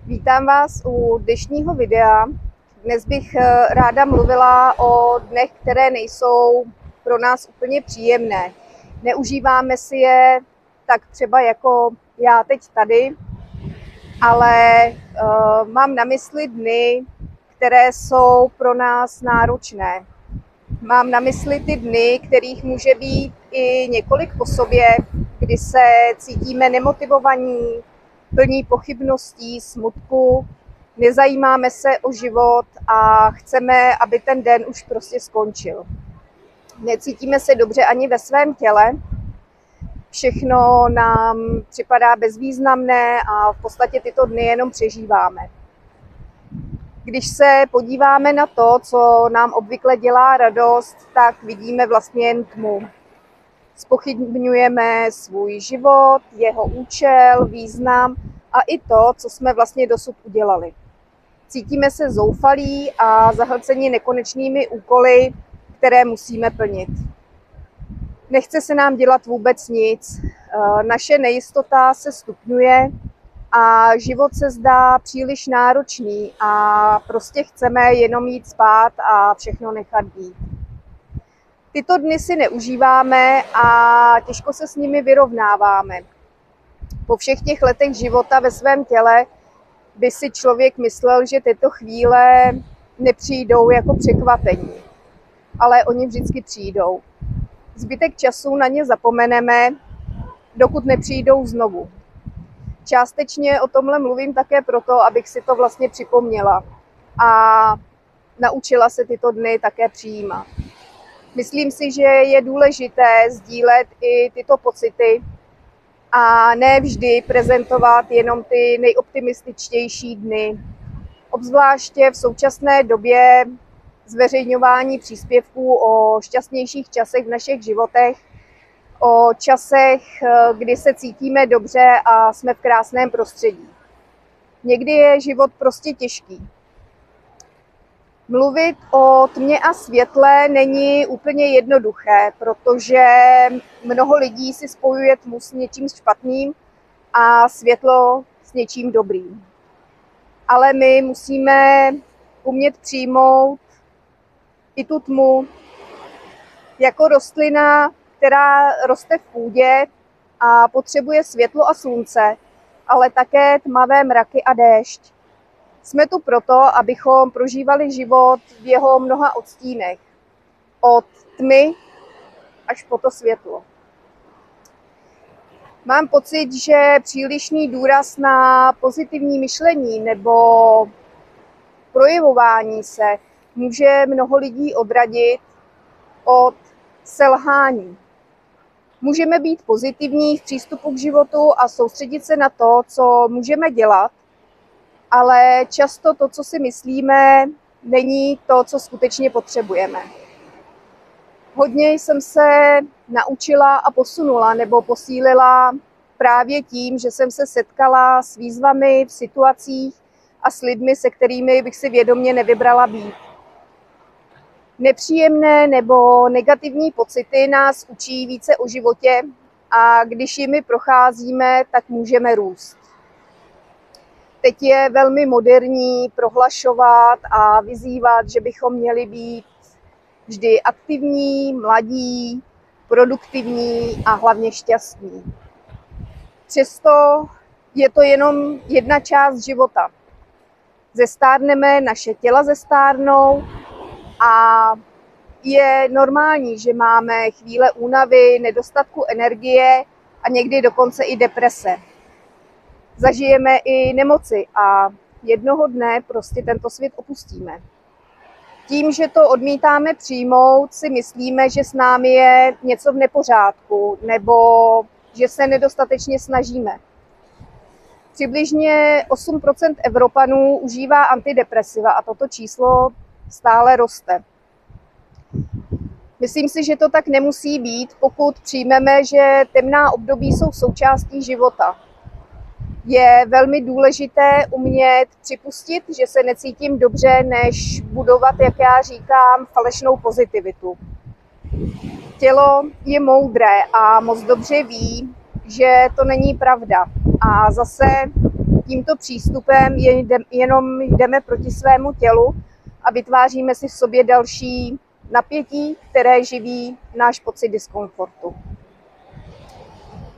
Vítám vás u dnešního videa. Dnes bych ráda mluvila o dnech, které nejsou pro nás úplně příjemné. Neužíváme si je tak třeba jako já teď tady, ale mám na mysli dny, které jsou pro nás náročné. Mám na mysli ty dny, kterých může být i několik po sobě, kdy se cítíme nemotivovaní, plní pochybností, smutku, nezajímáme se o život a chceme, aby ten den už prostě skončil. Necítíme se dobře ani ve svém těle, všechno nám připadá bezvýznamné a v podstatě tyto dny jenom přežíváme. Když se podíváme na to, co nám obvykle dělá radost, tak vidíme vlastně jen tmu. Zpochybňujeme svůj život, jeho účel, význam a i to, co jsme vlastně dosud udělali. Cítíme se zoufalí a zahlceni nekonečnými úkoly, které musíme plnit. Nechce se nám dělat vůbec nic, naše nejistota se stupňuje a život se zdá příliš náročný a prostě chceme jenom jít spát a všechno nechat být. Tyto dny si neužíváme a těžko se s nimi vyrovnáváme. Po všech těch letech života ve svém těle by si člověk myslel, že tyto chvíle nepřijdou jako překvapení. Ale oni vždycky přijdou. Zbytek času na ně zapomeneme, dokud nepřijdou znovu. Částečně o tomhle mluvím také proto, abych si to vlastně připomněla a naučila se tyto dny také přijímat. Myslím si, že je důležité sdílet i tyto pocity a ne vždy prezentovat jenom ty nejoptimističtější dny. Obzvláště v současné době zveřejňování příspěvků o šťastnějších časech v našich životech, o časech, kdy se cítíme dobře a jsme v krásném prostředí. Někdy je život prostě těžký. Mluvit o tmě a světle není úplně jednoduché, protože mnoho lidí si spojuje tmu s něčím špatným a světlo s něčím dobrým. Ale my musíme umět přijmout i tu tmu jako rostlina, která roste v půdě a potřebuje světlo a slunce, ale také tmavé mraky a déšť. Jsme tu proto, abychom prožívali život v jeho mnoha odstínech. Od tmy až po to světlo. Mám pocit, že přílišný důraz na pozitivní myšlení nebo projevování se může mnoho lidí odradit od selhání. Můžeme být pozitivní v přístupu k životu a soustředit se na to, co můžeme dělat, ale často to, co si myslíme, není to, co skutečně potřebujeme. Hodně jsem se naučila a posunula nebo posílila právě tím, že jsem se setkala s výzvami v situacích a s lidmi, se kterými bych si vědomě nevybrala být. Nepříjemné nebo negativní pocity nás učí více o životě a když jimi procházíme, tak můžeme růst. Teď je velmi moderní prohlašovat a vyzývat, že bychom měli být vždy aktivní, mladí, produktivní a hlavně šťastní. Přesto je to jenom jedna část života. Zestárneme, naše těla zestárnou a je normální, že máme chvíle únavy, nedostatku energie a někdy dokonce i deprese. Zažijeme i nemoci a jednoho dne prostě tento svět opustíme. Tím, že to odmítáme přijmout, si myslíme, že s námi je něco v nepořádku nebo že se nedostatečně snažíme. Přibližně 8% Evropanů užívá antidepresiva a toto číslo stále roste. Myslím si, že to tak nemusí být, pokud přijmeme, že temná období jsou součástí života. Je velmi důležité umět připustit, že se necítím dobře, než budovat, jak já říkám, falešnou pozitivitu. Tělo je moudré a moc dobře ví, že to není pravda. A zase tímto přístupem jenom jdeme proti svému tělu a vytváříme si v sobě další napětí, které živí náš pocit diskomfortu.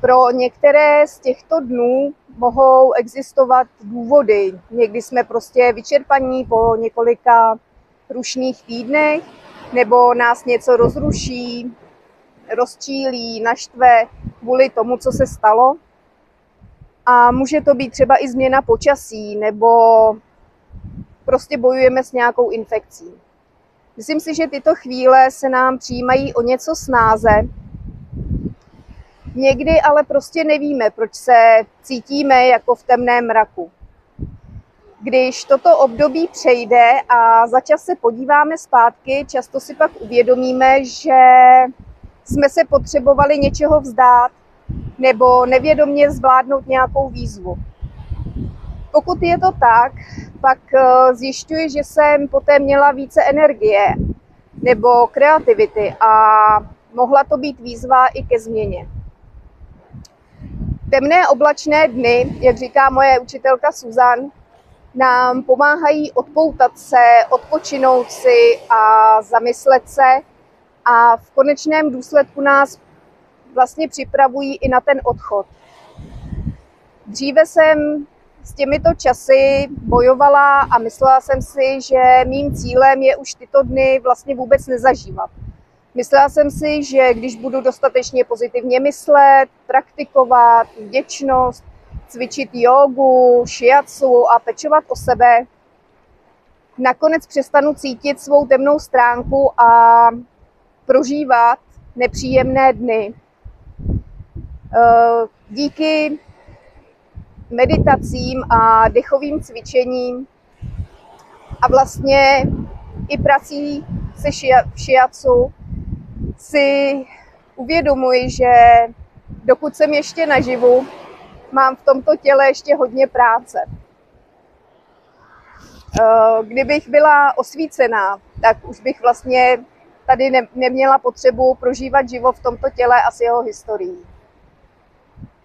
Pro některé z těchto dnů mohou existovat důvody. Někdy jsme prostě vyčerpaní po několika rušných týdnech, nebo nás něco rozruší, rozčílí, naštve kvůli tomu, co se stalo. A může to být třeba i změna počasí, nebo prostě bojujeme s nějakou infekcí. Myslím si, že tyto chvíle se nám přijímají o něco snáze. Někdy ale prostě nevíme, proč se cítíme jako v temném mraku. Když toto období přejde a za čas se podíváme zpátky, často si pak uvědomíme, že jsme se potřebovali něčeho vzdát nebo nevědomě zvládnout nějakou výzvu. Pokud je to tak, pak zjišťuji, že jsem poté měla více energie nebo kreativity a mohla to být výzva i ke změně. Temné oblačné dny, jak říká moje učitelka Susan, nám pomáhají odpoutat se, odpočinout si a zamyslet se a v konečném důsledku nás vlastně připravují i na ten odchod. Dříve jsem s těmito časy bojovala a myslela jsem si, že mým cílem je už tyto dny vlastně vůbec nezažívat. Myslela jsem si, že když budu dostatečně pozitivně myslet, praktikovat vděčnost, cvičit jógu, shiatsu a pečovat o sebe, nakonec přestanu cítit svou temnou stránku a prožívat nepříjemné dny. Díky meditacím a dechovým cvičením a vlastně i prací se shiatsu si uvědomuji, že dokud jsem ještě naživu, mám v tomto těle ještě hodně práce. Kdybych byla osvícená, tak už bych vlastně tady neměla potřebu prožívat život v tomto těle a s jeho historií.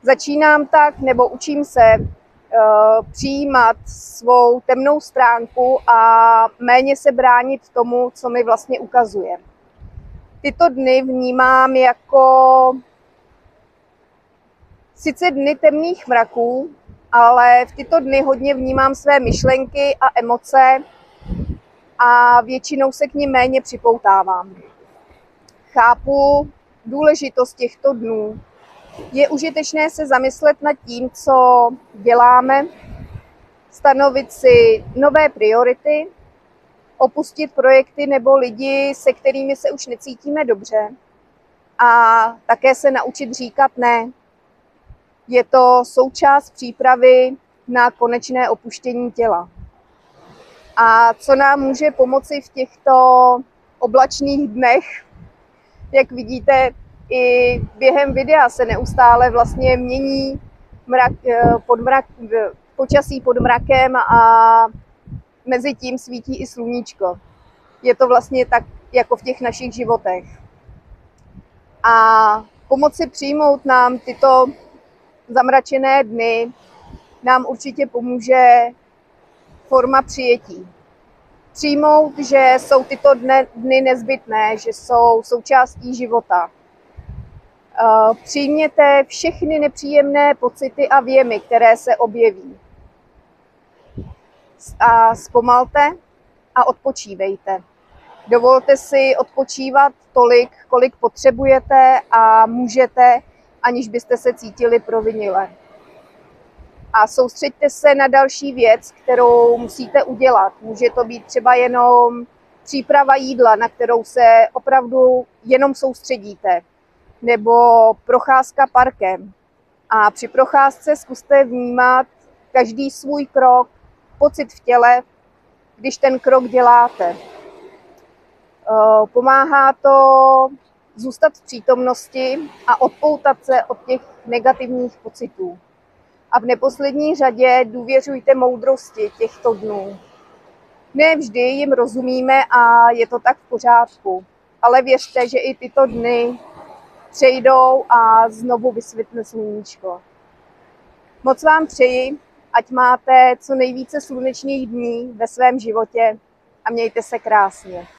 Začínám tak, nebo učím se přijímat svou temnou stránku a méně se bránit tomu, co mi vlastně ukazuje. Tyto dny vnímám jako sice dny temných mraků, ale v tyto dny hodně vnímám své myšlenky a emoce a většinou se k nim méně připoutávám. Chápu důležitost těchto dnů. Je užitečné se zamyslet nad tím, co děláme, stanovit si nové priority, opustit projekty nebo lidi, se kterými se už necítíme dobře a také se naučit říkat ne. Je to součást přípravy na konečné opuštění těla. A co nám může pomoci v těchto oblačných dnech, jak vidíte, i během videa se neustále vlastně mění počasí pod mrakem a mezi tím svítí i sluníčko. Je to vlastně tak, jako v těch našich životech. A pomoci přijmout nám tyto zamračené dny nám určitě pomůže forma přijetí. Přijmout, že jsou tyto dny nezbytné, že jsou součástí života. Přijměte všechny nepříjemné pocity a vjemy, které se objeví. A zpomalte a odpočívejte. Dovolte si odpočívat tolik, kolik potřebujete a můžete, aniž byste se cítili provinile. A soustřeďte se na další věc, kterou musíte udělat. Může to být třeba jenom příprava jídla, na kterou se opravdu jenom soustředíte, nebo procházka parkem. A při procházce zkuste vnímat každý svůj krok, pocit v těle, když ten krok děláte. Pomáhá to zůstat v přítomnosti a odpoutat se od těch negativních pocitů. A v neposlední řadě důvěřujte moudrosti těchto dnů. Ne vždy jim rozumíme a je to tak v pořádku, ale věřte, že i tyto dny přejdou a znovu vysvětne sluníčko. Moc vám přeji, ať máte co nejvíce slunečných dní ve svém životě a mějte se krásně.